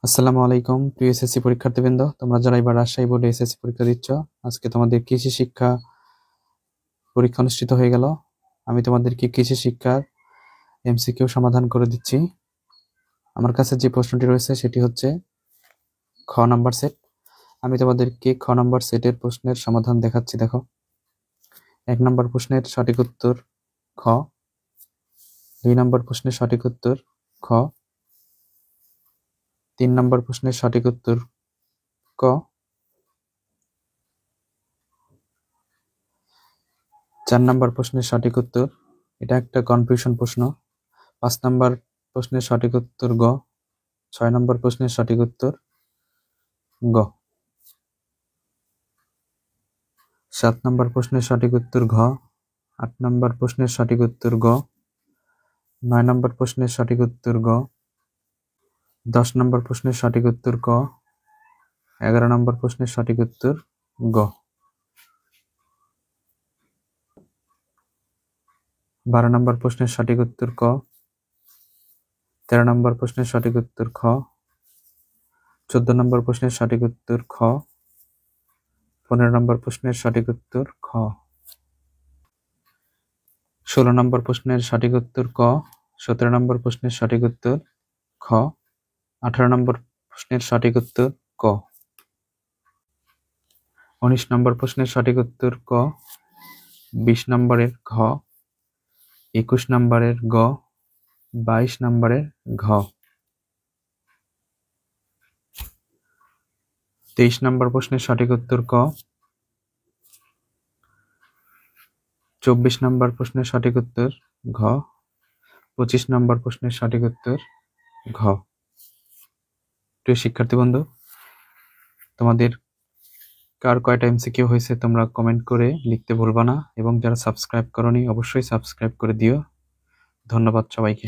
আসসালামু আলাইকুম প্রিয় এসএসসি পরীক্ষার্থীবৃন্দ, তোমরা যারা এবার রাজশাহী বোর্ডে এসএসসি পরীক্ষা দিচ্ছ, আজকে তোমাদের কৃষি শিক্ষা পরীক্ষা অনুষ্ঠিত হয়ে গেল। আমি তোমাদেরকে কৃষি শিক্ষার এমসিকিউ সমাধান করে দিচ্ছি। আমার কাছে যে প্রশ্নটি রয়েছে সেটি হচ্ছে খ নাম্বার সেট। আমি তোমাদেরকে খ নাম্বার সেটের প্রশ্নের সমাধান দেখাচ্ছি। দেখো, 1 নম্বর প্রশ্নের সঠিক উত্তর খ, 2 নম্বর প্রশ্নের সঠিক উত্তর খ, 3 নম্বর প্রশ্নের সঠিক উত্তর ক, 4 নম্বর প্রশ্নের সঠিক উত্তর, এটা একটা কনফিউশন প্রশ্ন, 5 নম্বর প্রশ্নের সঠিক উত্তর গ, 6 নম্বর প্রশ্নের সঠিক উত্তর গ, 7 নম্বর প্রশ্নের সঠিক উত্তর ঘ, 8 নম্বর প্রশ্নের সঠিক উত্তর গ, 9 নম্বর প্রশ্নের সঠিক উত্তর গ, 10 নম্বর প্রশ্নের সঠিক উত্তর ক, 11 নম্বর প্রশ্নের সঠিক উত্তর গ, 12 নম্বর প্রশ্নের সঠিক উত্তর ক, 13 নম্বর প্রশ্নের সঠিক উত্তর খ, 14 নম্বর প্রশ্নের সঠিক উত্তর খ, 15 নম্বর প্রশ্নের সঠিক উত্তর খ, 16 নম্বর প্রশ্নের সঠিক উত্তর ক, 17 নম্বর প্রশ্নের সঠিক উত্তর খ, 18 নম্বর প্রশ্নের সঠিক উত্তর ক, 19 নম্বর প্রশ্নের সঠিক উত্তর ক, 20 নম্বরের ঘ, 21 নম্বরের গ, 22 নম্বরের ঘ, 23 নম্বর প্রশ্নের সঠিক উত্তর ক, 24 নম্বর প্রশ্নের সঠিক উত্তর ঘ, 25 নম্বর প্রশ্নের সঠিক উত্তর ঘ। প্রিয় শিক্ষার্থী বন্ধু, তোমাদের কার কয়টা এমসিকিউ হয়েছে তোমরা কমেন্ট করে লিখতে ভুলবা না, এবং যারা সাবস্ক্রাইব করোনি অবশ্যই সাবস্ক্রাইব করে দিও। ধন্যবাদ সবাইকে।